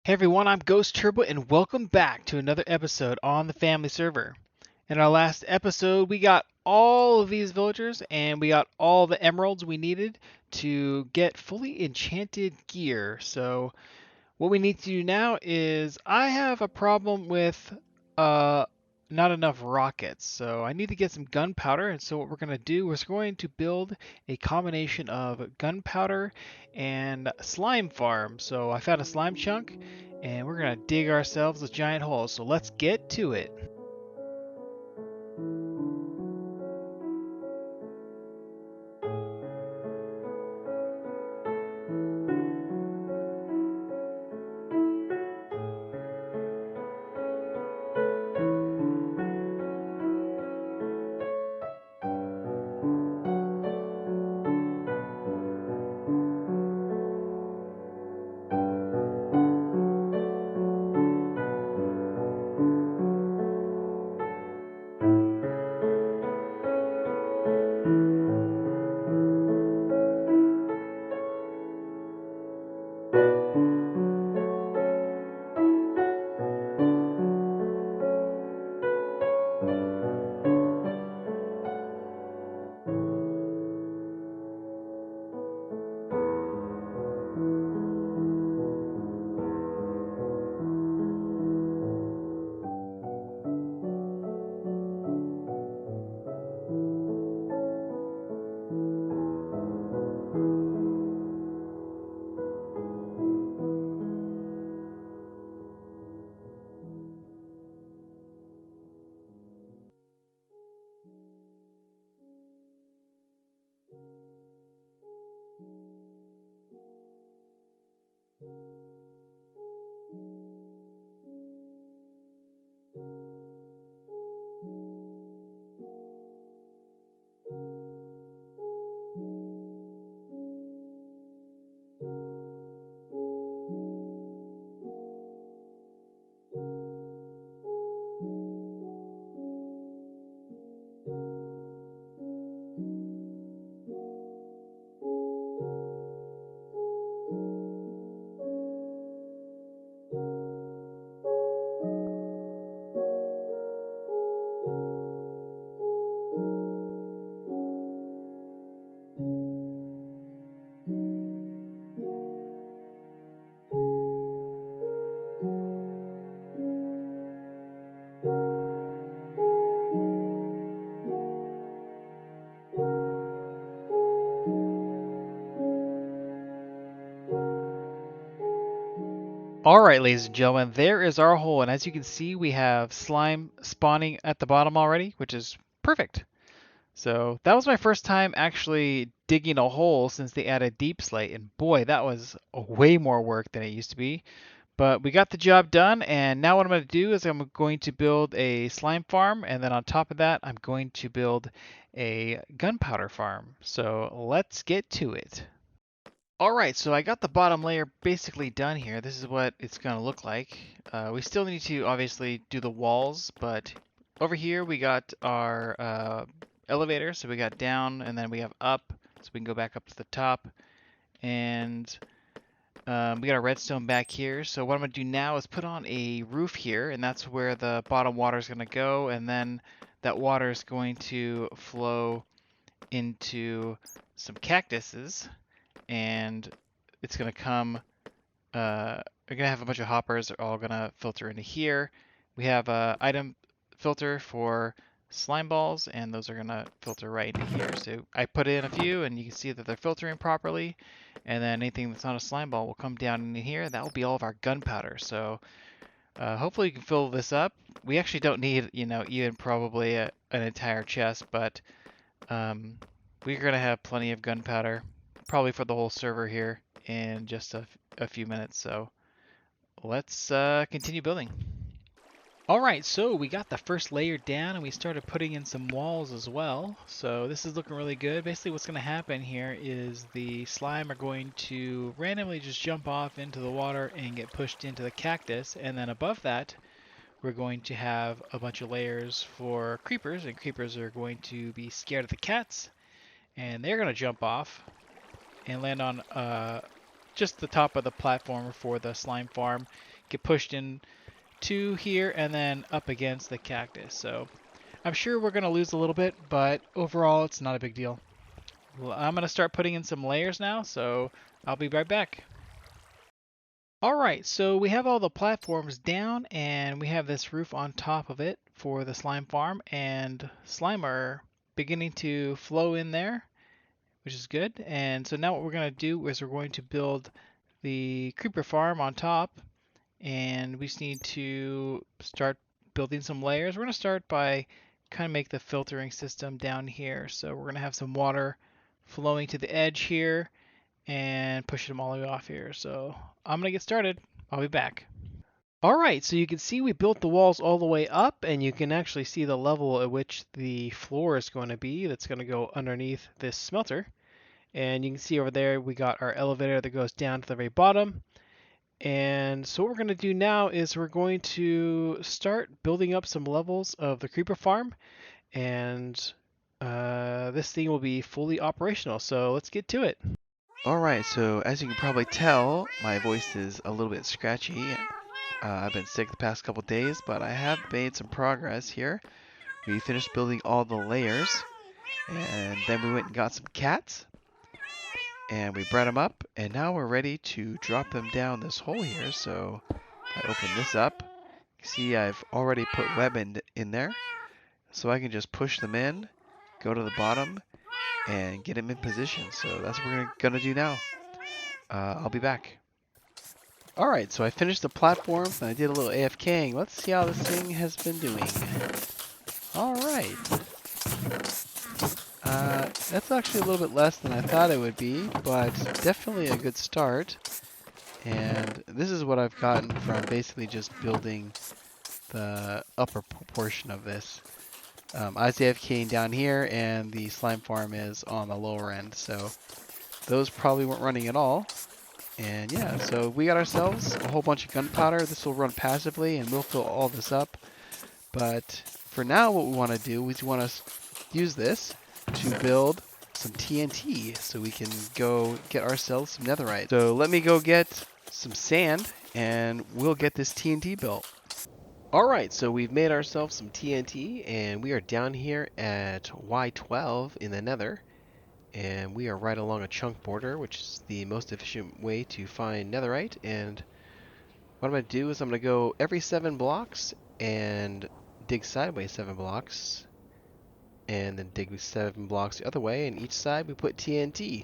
Hey everyone, I'm Ghost Turbo and welcome back to another episode on the family server. In our last episode, we got all of these villagers and we got all the emeralds we needed to get fully enchanted gear. So what we need to do now is I have a problem with uh not enough rockets. So I need to get some gunpowder, and so what we're going to do is we're going to build a combination of gunpowder and slime farm. So I found a slime chunk and we're going to dig ourselves a giant hole. So let's get to it. Alright, ladies and gentlemen, there is our hole, and as you can see, we have slime spawning at the bottom already, which is perfect. So that was my first time actually digging a hole since they added deep slate, and boy, that was way more work than it used to be. But we got the job done, and now what I'm going to do is I'm going to build a slime farm, and then on top of that, I'm going to build a gunpowder farm. So let's get to it. Alright, so I got the bottom layer basically done here. This is what it's going to look like. We still need to obviously do the walls, but over here we got our elevator. So we got down and then we have up, so we can go back up to the top. And we got our redstone back here. So what I'm going to do now is put on a roof here, and that's where the bottom water is going to go. And then that water is going to flow into some cactuses, and it's going to come, we're going to have a bunch of hoppers that are all going to filter into here. We have a item filter for slime balls, and those are going to filter right into here. So I put in a few, and you can see that they're filtering properly. And then anything that's not a slime ball will come down in here. That will be all of our gunpowder. So hopefully you can fill this up. We actually don't need, even probably an entire chest, but we're going to have plenty of gunpowder, probably for the whole server here in just a few minutes. So let's continue building. Alright, so we got the first layer down and we started putting in some walls as well. So this is looking really good. Basically what's going to happen here is the slime are going to randomly just jump off into the water and get pushed into the cactus. And then above that, we're going to have a bunch of layers for creepers, and creepers are going to be scared of the cats, and they're going to jump off and land on just the top of the platform for the slime farm. Get pushed in to here and then up against the cactus. So I'm sure we're going to lose a little bit, but overall it's not a big deal. Well, I'm going to start putting in some layers now, so I'll be right back. Alright, so we have all the platforms down and we have this roof on top of it for the slime farm, and slime are beginning to flow in there, which is good. And so now what we're going to do is we're going to build the creeper farm on top, and we just need to start building some layers. We're going to start by kind of make the filtering system down here. So we're going to have some water flowing to the edge here and push them all the way off here. So I'm going to get started. I'll be back. All right, so you can see we built the walls all the way up, and you can actually see the level at which the floor is going to be that's going to go underneath this smelter. And you can see over there we got our elevator that goes down to the very bottom. And so what we're going to do now is we're going to start building up some levels of the creeper farm, and this thing will be fully operational. So let's get to it. Alright, so as you can probably tell, my voice is a little bit scratchy. I've been sick the past couple days, but I have made some progress here. We finished building all the layers, and then we went and got some cats, and we bred them up, and now we're ready to drop them down this hole here. So I open this up. You see I've already put web in there, so I can just push them in, go to the bottom, and get them in position. So that's what we're gonna do now. I'll be back. Alright, so I finished the platforms and I did a little AFKing. Let's see how this thing has been doing. Alright. That's actually a little bit less than I thought it would be, but definitely a good start. And this is what I've gotten from basically just building the upper portion of this. I was AFKing down here, and the slime farm is on the lower end, so those probably weren't running at all. And yeah, so we got ourselves a whole bunch of gunpowder. This will run passively and we'll fill all this up. But for now, what we want to do is we want to use this to build some TNT so we can go get ourselves some netherite. So let me go get some sand and we'll get this TNT built. Alright, so we've made ourselves some TNT and we are down here at Y12 in the nether. And we are right along a chunk border, which is the most efficient way to find netherite. And what I'm going to do is I'm going to go every 7 blocks and dig sideways 7 blocks, and then dig 7 blocks the other way, and each side we put TNT.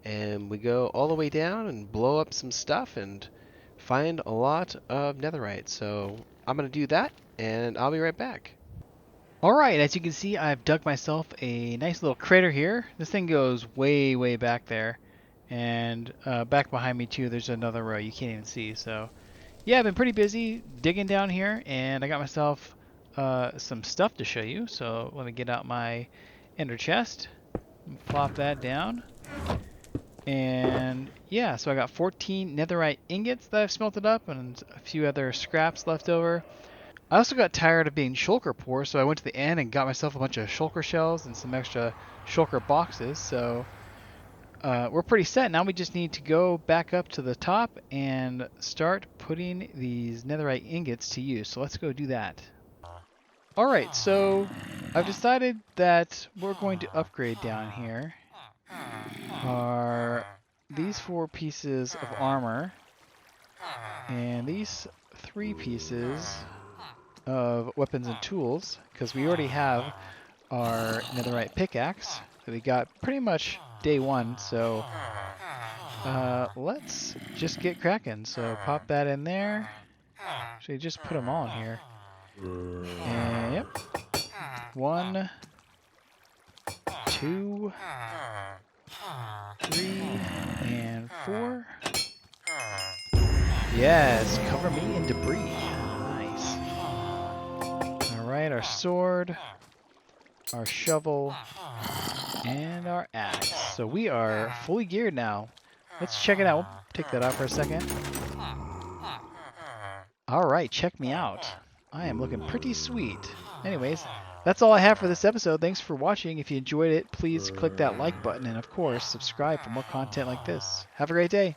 And we go all the way down and blow up some stuff and find a lot of netherite. So I'm going to do that, and I'll be right back. Alright, as you can see, I've dug myself a nice little crater here. This thing goes way, way back there. And back behind me too, there's another row you can't even see. So yeah, I've been pretty busy digging down here, and I got myself some stuff to show you. So let me get out my ender chest and plop that down. And yeah, so I got 14 netherite ingots that I've smelted up, and a few other scraps left over. I also got tired of being shulker poor, so I went to the end and got myself a bunch of shulker shells and some extra shulker boxes. So we're pretty set. Now we just need to go back up to the top and start putting these netherite ingots to use. So let's go do that. Alright, so I've decided that we're going to upgrade down here are these 4 pieces of armor and these 3 pieces of weapons and tools, because we already have our netherite pickaxe that we got pretty much day 1. So let's just get cracking. So pop that in there. Actually, just put them all in here. And yep, 1, 2, 3, and 4. Yes, cover me in debris. Nice. Alright, our sword, our shovel, and our axe. So we are fully geared now. Let's check it out. We'll take that out for a second. Alright, check me out. I am looking pretty sweet. Anyways, that's all I have for this episode. Thanks for watching. If you enjoyed it, please click that like button, and of course, subscribe for more content like this. Have a great day.